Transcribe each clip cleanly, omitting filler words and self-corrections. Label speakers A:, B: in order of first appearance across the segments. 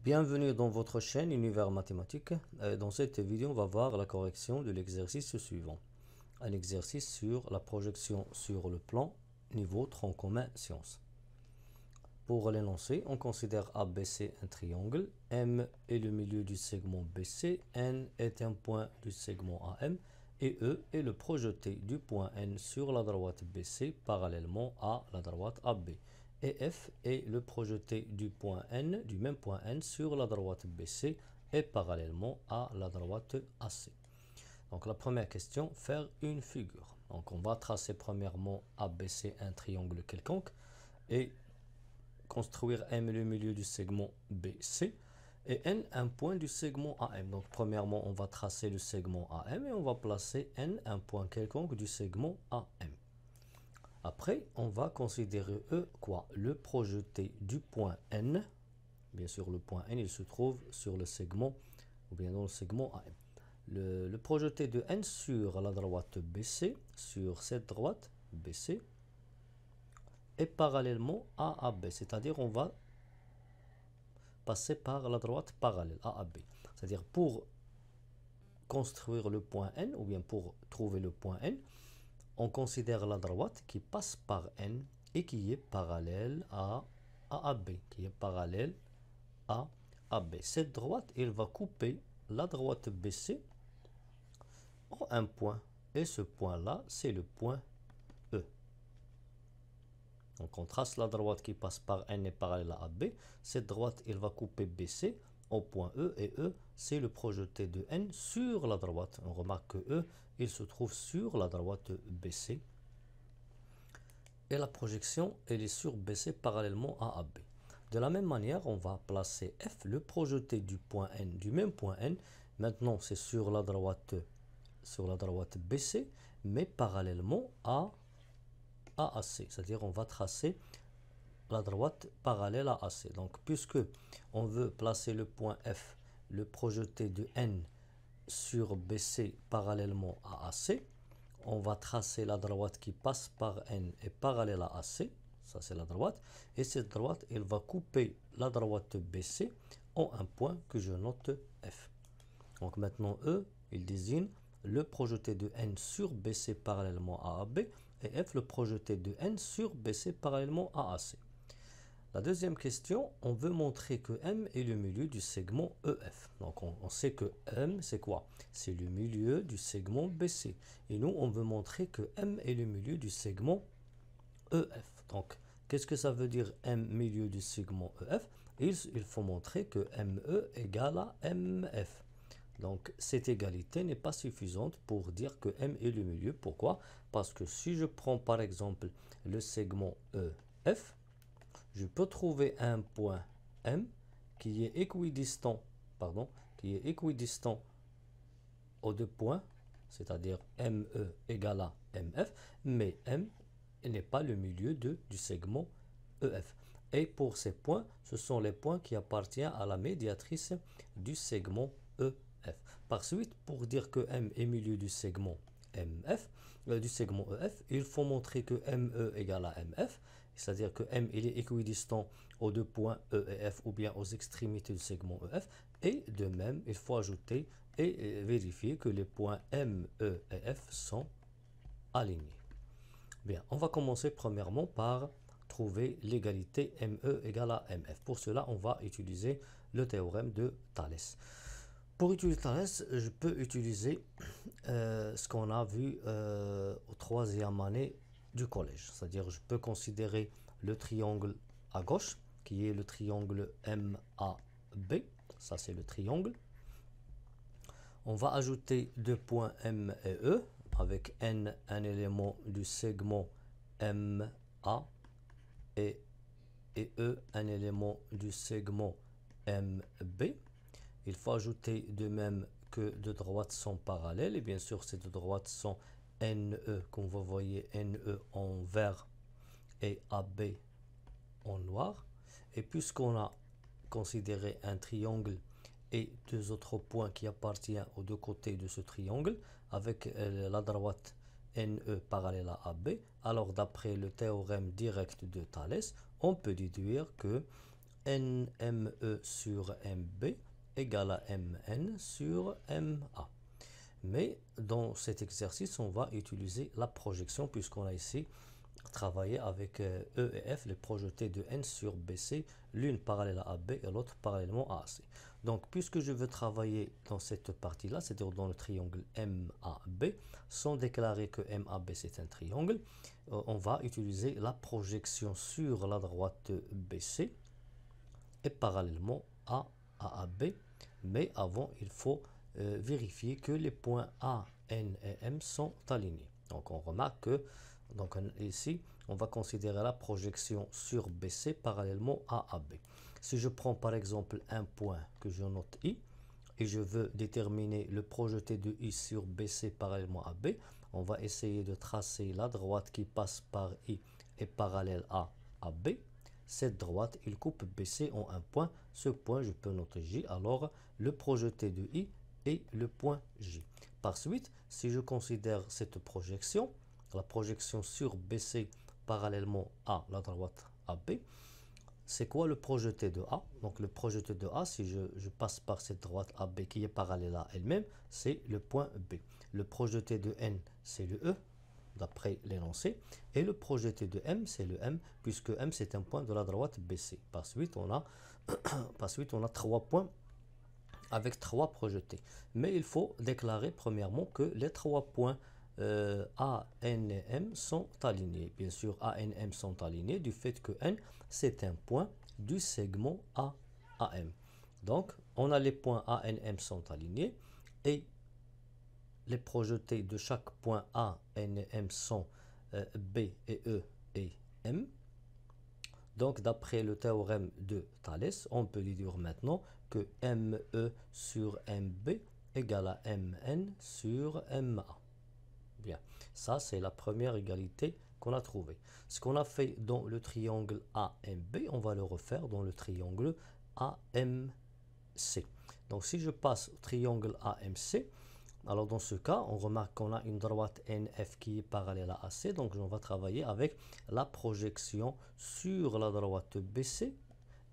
A: Bienvenue dans votre chaîne Univers Mathématiques. Dans cette vidéo, on va voir la correction de l'exercice suivant. Un exercice sur la projection sur le plan niveau tronc commun sciences. Pour l'énoncé, on considère ABC un triangle, M est le milieu du segment BC, N est un point du segment AM et E est le projeté du point N sur la droite BC parallèlement à la droite AB. Et F est le projeté du point N, du même point N sur la droite BC et parallèlement à la droite AC. Donc la première question, faire une figure. Donc on va tracer premièrement ABC un triangle quelconque et construire M le milieu du segment BC et N un point du segment AM. Donc premièrement on va tracer le segment AM et on va placer N un point quelconque du segment AM. Après, on va considérer E quoi? Le projeté du point N. Bien sûr, le point N, il se trouve sur le segment, ou bien dans le segment AM. Le projeté de N sur la droite BC, sur cette droite BC, est parallèlement à AB. C'est-à-dire, on va passer par la droite parallèle à AB. C'est-à-dire, pour construire le point N, ou bien pour trouver le point N, on considère la droite qui passe par N et qui est parallèle à AB, qui est parallèle à AB. Cette droite, elle va couper la droite BC en un point. Et ce point-là, c'est le point E. Donc on trace la droite qui passe par N et parallèle à AB. Cette droite, elle va couper BC au point E. Et E, c'est le projeté de N sur la droite. On remarque que E, il se trouve sur la droite BC. Et la projection, elle est sur BC parallèlement à AB. De la même manière, on va placer F, le projeté du point N, du même point N. Maintenant, c'est sur la droite BC, mais parallèlement à AC. C'est-à-dire, on va tracer la droite parallèle à AC. Donc, puisque on veut placer le point F, le projeté de N sur BC parallèlement à AC, on va tracer la droite qui passe par N et parallèle à AC, ça c'est la droite, et cette droite, elle va couper la droite BC en un point que je note F. Donc maintenant E, il désigne le projeté de N sur BC parallèlement à AB, et F le projeté de N sur BC parallèlement à AC. La deuxième question, on veut montrer que M est le milieu du segment EF. Donc on sait que M, c'est quoi? C'est le milieu du segment BC. Et nous, on veut montrer que M est le milieu du segment EF. Donc, qu'est-ce que ça veut dire M milieu du segment EF? Il faut montrer que ME égale à MF. Donc, cette égalité n'est pas suffisante pour dire que M est le milieu. Pourquoi? Parce que si je prends par exemple le segment EF, je peux trouver un point M qui est équidistant, aux deux points, c'est-à-dire ME égale à MF, mais M n'est pas le milieu du segment EF. Et pour ces points, ce sont les points qui appartiennent à la médiatrice du segment EF. Par suite, pour dire que M est milieu du segment du segment EF, il faut montrer que ME égale à MF, c'est-à-dire que M il est équidistant aux deux points E et F ou bien aux extrémités du segment EF. Et de même, il faut ajouter et vérifier que les points M, E et F sont alignés. Bien, on va commencer premièrement par trouver l'égalité ME égale à MF. Pour cela, on va utiliser le théorème de Thalès. Pour utiliser Thalès, je peux utiliser ce qu'on a vu au troisième année du collège. C'est-à-dire, je peux considérer le triangle à gauche, qui est le triangle MAB. Ça, c'est le triangle. On va ajouter deux points M et E, avec N un élément du segment MA et E un élément du segment MB. Il faut ajouter de même que deux droites sont parallèles, et bien sûr ces deux droites sont NE, comme vous voyez, NE en vert et AB en noir. Et puisqu'on a considéré un triangle et deux autres points qui appartiennent aux deux côtés de ce triangle, avec la droite NE parallèle à AB, alors d'après le théorème direct de Thalès, on peut déduire que NME sur MB égale à MN sur MA. Mais dans cet exercice, on va utiliser la projection puisqu'on a ici travaillé avec E et F, les projetés de N sur BC, l'une parallèle à AB et l'autre parallèlement à AC. Donc, puisque je veux travailler dans cette partie-là, c'est-à-dire dans le triangle MAB, sans déclarer que MAB c'est un triangle, on va utiliser la projection sur la droite BC et parallèlement à AAB. Mais avant, il faut vérifier que les points A, N et M sont alignés. Donc, on remarque que ici, on va considérer la projection sur BC parallèlement à AB. Si je prends par exemple un point que je note I, et je veux déterminer le projeté de I sur BC parallèlement à B, on va essayer de tracer la droite qui passe par I et parallèle à AB. Cette droite, il coupe BC en un point. Ce point, je peux noter J. Alors, le projeté de I est le point J. Par suite, si je considère cette projection, la projection sur BC parallèlement à la droite AB, c'est quoi le projeté de A? Donc le projeté de A, si je passe par cette droite AB qui est parallèle à elle-même, c'est le point B. Le projeté de N, c'est le E, d'après l'énoncé. Et le projeté de M, c'est le M, puisque M, c'est un point de la droite BC. Par suite, on a 3 points avec 3 projetés. Mais il faut déclarer premièrement que les 3 points A, N et M sont alignés. Bien sûr, A, N, M sont alignés du fait que N, c'est un point du segment A, AM. Donc, on a les points A, N, M sont alignés et les projetés de chaque point A, N et M sont B et E et M. Donc, d'après le théorème de Thalès, on peut déduire maintenant que ME sur MB égale à MN sur MA. Bien, ça c'est la première égalité qu'on a trouvée. Ce qu'on a fait dans le triangle AMB, on va le refaire dans le triangle AMC. Donc si je passe au triangle AMC, alors dans ce cas, on remarque qu'on a une droite NF qui est parallèle à AC, donc on va travailler avec la projection sur la droite BC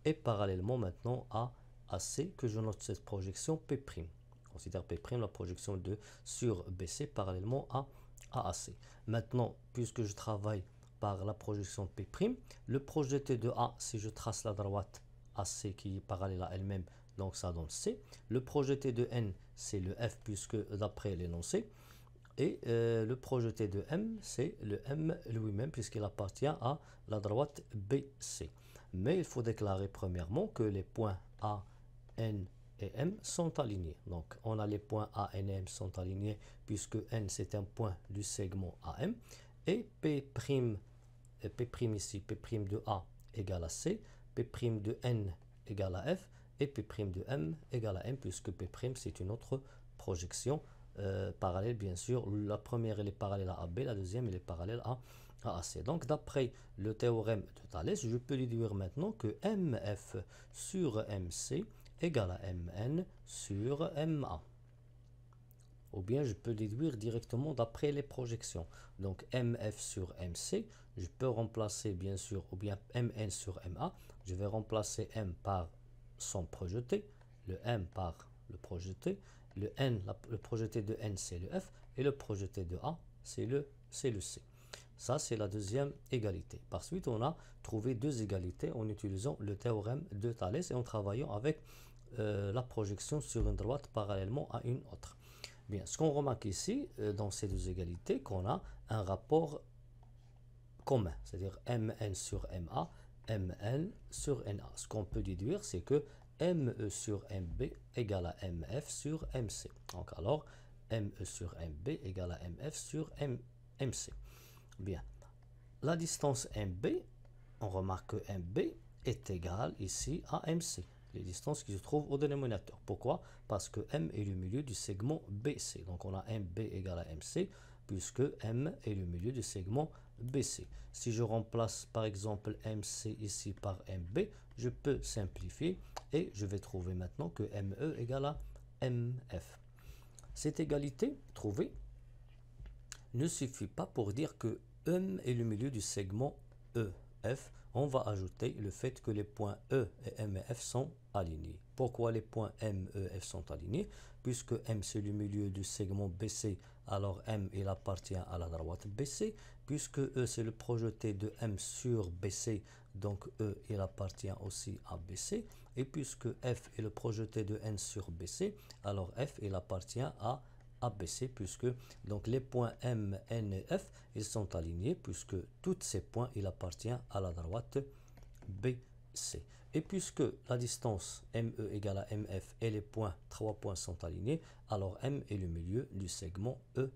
A: et parallèlement maintenant à AC, que je note cette projection P'. Considère P' la projection sur BC parallèlement à AC. Maintenant, puisque je travaille par la projection P', le projeté de A, si je trace la droite AC qui est parallèle à elle-même, donc ça donne C. Le projeté de N, c'est le F, puisque d'après l'énoncé. Et le projeté de M, c'est le M lui-même, puisqu'il appartient à la droite BC. Mais il faut déclarer premièrement que les points A, N et M sont alignés. Donc, on a les points A, N et M sont alignés puisque N, c'est un point du segment AM. Et P' ici, P' de A égale à C, P' de N égale à F, et P' de M égale à M, puisque P' c'est une autre projection parallèle, bien sûr. La première, elle est parallèle à AB, la deuxième, elle est parallèle à AC. Donc, d'après le théorème de Thalès, je peux déduire maintenant que MF sur MC égale à Mn sur Ma. Ou bien je peux déduire directement d'après les projections. Donc MF sur MC, je peux remplacer bien sûr, ou bien Mn sur Ma. Je vais remplacer M par son projeté, le M par le projeté, le N, le projeté de N c'est le F, et le projeté de A c'est le C. Ça, c'est la deuxième égalité. Par suite, on a trouvé deux égalités en utilisant le théorème de Thalès et en travaillant avec la projection sur une droite parallèlement à une autre. Bien, ce qu'on remarque ici, dans ces deux égalités, qu'on a un rapport commun, c'est-à-dire Mn sur Ma, Mn sur Na. Ce qu'on peut déduire, c'est que Me sur Mb égale à Mf sur Mc. Donc alors, Me sur Mb égale à Mf sur Mc. Bien, la distance MB, on remarque que MB est égale ici à MC, les distances qui se trouvent au dénominateur. Pourquoi? Parce que M est le milieu du segment BC. Donc on a MB égale à MC, puisque M est le milieu du segment BC. Si je remplace par exemple MC ici par MB, je peux simplifier et je vais trouver maintenant que ME égale à MF. Cette égalité trouvée ne suffit pas pour dire que M est le milieu du segment EF. on va ajouter le fait que les points E et M et F sont alignés. Pourquoi les points M, E, F sont alignés? Puisque M c'est le milieu du segment BC, alors M il appartient à la droite BC. Puisque E c'est le projeté de M sur BC, donc E il appartient aussi à BC. Et puisque F est le projeté de N sur BC, alors F il appartient à ABC, puisque donc les points M, N et F ils sont alignés, puisque tous ces points il appartient à la droite BC. Et puisque la distance ME égale à MF et les points, 3 points sont alignés, alors M est le milieu du segment EF.